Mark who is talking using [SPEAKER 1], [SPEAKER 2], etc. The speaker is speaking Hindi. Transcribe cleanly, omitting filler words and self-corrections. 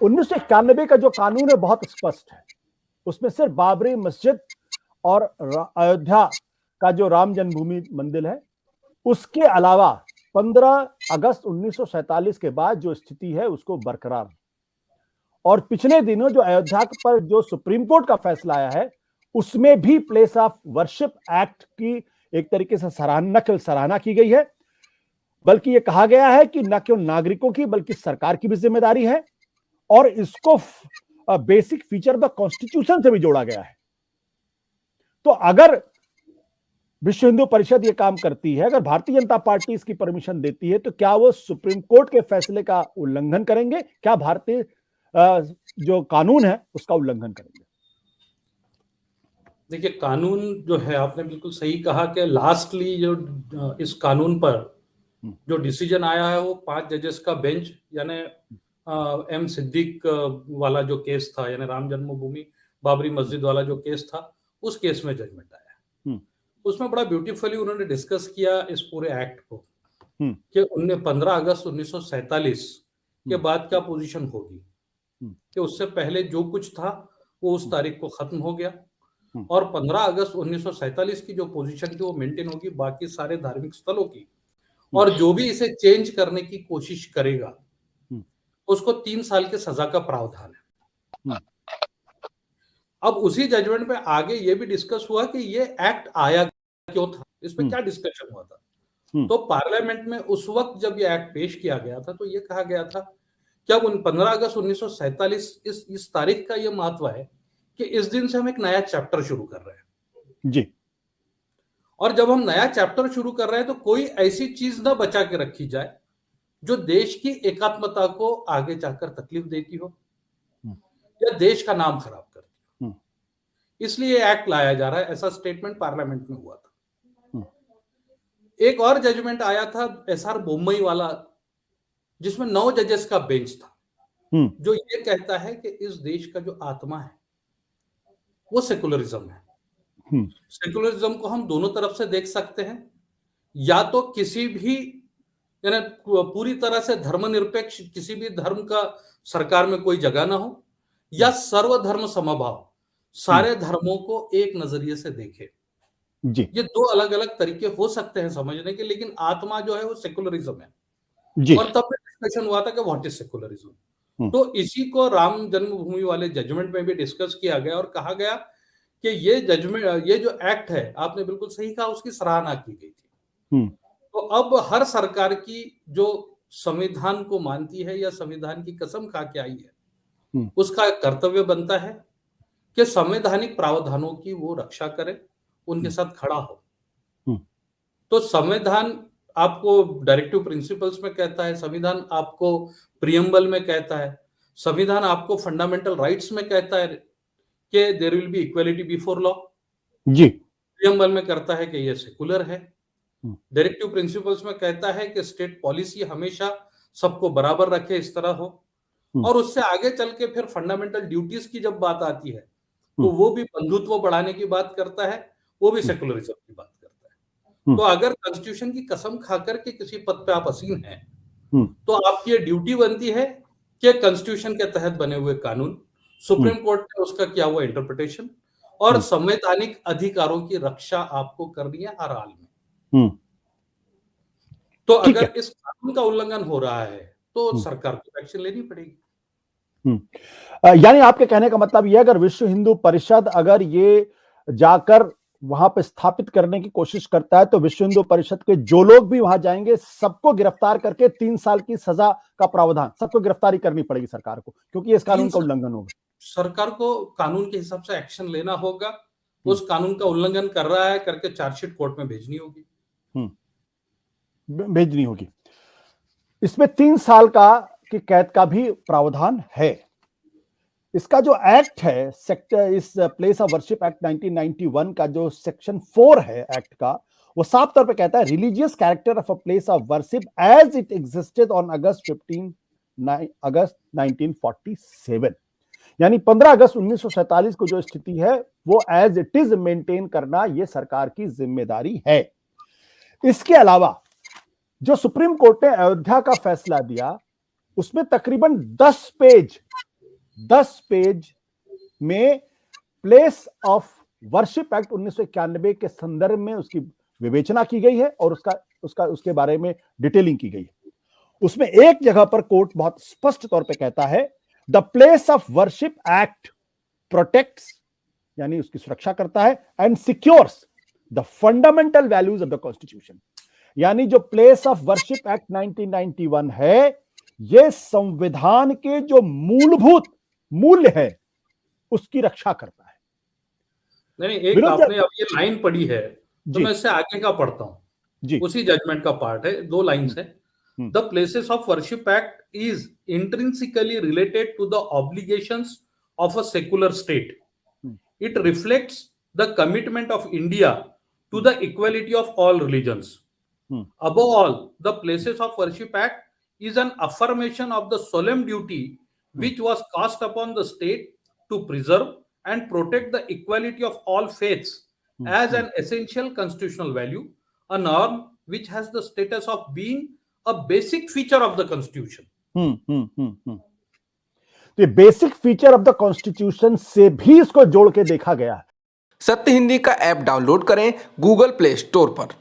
[SPEAKER 1] 1991 का जो कानून है बहुत स्पष्ट है। उसमें सिर्फ बाबरी मस्जिद और अयोध्या का जो राम जन्मभूमि मंदिर है, उसके अलावा 15 अगस्त 1947 के बाद जो स्थिति है उसको बरकरार। और पिछले दिनों जो अयोध्या पर जो सुप्रीम कोर्ट का फैसला आया है, उसमें भी प्लेस ऑफ वर्शिप एक्ट की एक तरीके से सराहना की गई है। बल्कि यह कहा गया है कि न केवल नागरिकों की बल्कि सरकार की भी जिम्मेदारी है, और इसको बेसिक फीचर द कॉन्स्टिट्यूशन से भी जोड़ा गया है। तो अगर विश्व हिंदू परिषद ये काम करती है, अगर भारतीय जनता पार्टी इसकी परमिशन देती है, तो क्या वो सुप्रीम कोर्ट के फैसले का उल्लंघन करेंगे? क्या भारतीय जो कानून है उसका उल्लंघन करेंगे?
[SPEAKER 2] देखिए, कानून जो है, आपने बिल्कुल सही कहा कि लास्टली जो इस कानून पर जो डिसीजन आया है वो 5 जजेस का बेंच, यानी एम सिद्दीक वाला जो केस था, यानी राम जन्मभूमि बाबरी मस्जिद वाला जो केस था, उस केस में जजमेंट आया। उसमें बड़ा ब्यूटीफुली उन्होंने डिस्कस किया इस पूरे एक्ट को कि 15 अगस्त 1947 के बाद क्या पोजीशन होगी, कि उससे पहले जो कुछ था वो उस तारीख को खत्म हो गया, और 15 अगस्त 1947 की जो पोजीशन थी वो मेंटेन होगी बाकी सारे धार्मिक स्थलों की, और जो भी इसे चेंज करने की कोशिश करेगा उसको 3 साल की सजा का प्रावधान है। अब उसी जजमेंट में आगे ये भी डिस्कस हुआ कि ये एक्ट आया क्यों था, इस पे क्या डिस्कशन हुआ था। तो पार्लियामेंट में उस वक्त जब ये एक्ट पेश किया गया था तो ये कहा गया था कि अब 15 अगस्त 1947 इस तारीख का ये महत्व है कि इस दिन से हम एक नया चैप्टर शुरू कर रहे हैं
[SPEAKER 1] जी।
[SPEAKER 2] और जब हम नया चैप्टर शुरू कर रहे हैं तो कोई ऐसी चीज ना बचा के रखी जाए जो देश की एकात्मता को आगे जाकर तकलीफ देती हो या देश का नाम खराब करती हो, इसलिए एक्ट लाया जा रहा है। ऐसा स्टेटमेंट पार्लियामेंट में हुआ था। एक और जजमेंट आया था एसआर बोम्मई वाला, जिसमें 9 जजेस का बेंच था, जो ये कहता है कि इस देश का जो आत्मा है वो सेकुलरिज्म है। सेकुलरिज्म को हम दोनों तरफ से देख सकते हैं, या तो किसी भी यानी पूरी तरह से धर्मनिरपेक्ष, किसी भी धर्म का सरकार में कोई जगह ना हो, या सर्वधर्म समभाव, सारे धर्मों को एक नजरिए से देखे।
[SPEAKER 1] जी।
[SPEAKER 2] ये दो अलग अलग तरीके हो सकते हैं समझने के, लेकिन आत्मा जो है वो सेकुलरिज्म है।
[SPEAKER 1] जी।
[SPEAKER 2] और तब डिस्कशन हुआ था कि व्हाट इज सेकुलरिज्म। तो इसी को राम जन्मभूमि वाले जजमेंट में भी डिस्कस किया गया और कहा गया कि ये जजमेंट, ये जो एक्ट है, आपने बिल्कुल सही कहा, उसकी सराहना की गई थी। तो अब हर सरकार की जो संविधान को मानती है या संविधान की कसम खा के आई है, उसका कर्तव्य बनता है कि संवैधानिक प्रावधानों की वो रक्षा करे, उनके साथ खड़ा हो। तो संविधान आपको डायरेक्टिव प्रिंसिपल्स में कहता है, संविधान आपको प्रियम्बल में कहता है, संविधान आपको फंडामेंटल राइट्स में कहता है कि there will be equality before law.
[SPEAKER 1] जी।
[SPEAKER 2] प्रियम्बल में करता है कि ये सेकुलर है। डायरेक्टिव प्रिंसिपल्स में कहता है कि स्टेट पॉलिसी हमेशा सबको बराबर रखे, इस तरह हो। और उससे आगे चल के फिर फंडामेंटल ड्यूटीज की जब बात आती है तो वो भी बंधुत्व बढ़ाने की बात करता है, वो भी सेकुलरिज्म की बात करता है। तो अगर कॉन्स्टिट्यूशन की कसम खाकर के किसी पद पे आप आसीन हैं, तो आपकी ये ड्यूटी बनती है कि कॉन्स्टिट्यूशन के तहत बने हुए कानून, सुप्रीम कोर्ट ने उसका किया हुआ इंटरप्रिटेशन और संवैधानिक अधिकारों की रक्षा आपको करनी है हर हाल में। तो अगर इस कानून का उल्लंघन हो रहा है तो सरकार को एक्शन लेनी पड़ेगी।
[SPEAKER 1] यानी आपके कहने का मतलब यह, अगर विश्व हिंदू परिषद अगर ये जाकर वहां पे स्थापित करने की कोशिश करता है तो विश्व हिंदू परिषद के जो लोग भी वहां जाएंगे सबको गिरफ्तार करके 3 साल की सजा का प्रावधान, सबको गिरफ्तारी करनी पड़ेगी सरकार को, क्योंकि इस कानून का उल्लंघन होगा।
[SPEAKER 2] सरकार को कानून के हिसाब से एक्शन लेना होगा। उस कानून का उल्लंघन कर रहा है करके चार्जशीट कोर्ट में भेजनी
[SPEAKER 1] होगी। इसमें 3 साल की कैद का भी प्रावधान है। इसका जो एक्ट है, सेक्टर इस प्लेस ऑफ वर्शिप एक्ट 1991 का जो सेक्शन 4 है एक्ट का, वो साफ तौर पे कहता है religious character of a place of worship as it existed on August 1947। यानी 15 अगस्त 1947 को जो स्थिति है वो एज इट इज मेंटेन करना ये सरकार की जिम्मेदारी है। इसके अलावा जो सुप्रीम कोर्ट ने अयोध्या का फैसला दिया उसमें तकरीबन 10 पेज 10 पेज में प्लेस ऑफ वर्शिप एक्ट 1991 के संदर्भ में उसकी विवेचना की गई है और उसके बारे में डिटेलिंग की गई है। उसमें एक जगह पर कोर्ट बहुत स्पष्ट तौर पे कहता है, the place of worship act protects, यानी उसकी सुरक्षा करता है, and secures the fundamental values of the constitution. यानी जो प्लेस ऑफ वर्शिप एक्ट 1991 है, यह संविधान के जो मूलभूत मूल्य है उसकी रक्षा करता है।
[SPEAKER 2] नहीं, एक आपने अब ये लाइन पढ़ी है, तो मैं इससे आगे का पढ़ता हूं
[SPEAKER 1] जी,
[SPEAKER 2] उसी जजमेंट का पार्ट है, 2 लाइन्स है। The places of worship act is intrinsically related to the obligations of a secular state. It reflects the commitment of India to the equality of all religions. Above all, the Places of Worship Act is an affirmation of the solemn duty which was cast upon the state to preserve and protect the equality of all faiths as an essential constitutional value, a norm which has the status of being a basic feature of the Constitution.
[SPEAKER 1] तो ये basic feature of the constitution से भी इसको जोड़ के देखा गया है।
[SPEAKER 3] सत्य हिंदी का ऐप डाउनलोड करें गूगल प्ले स्टोर पर।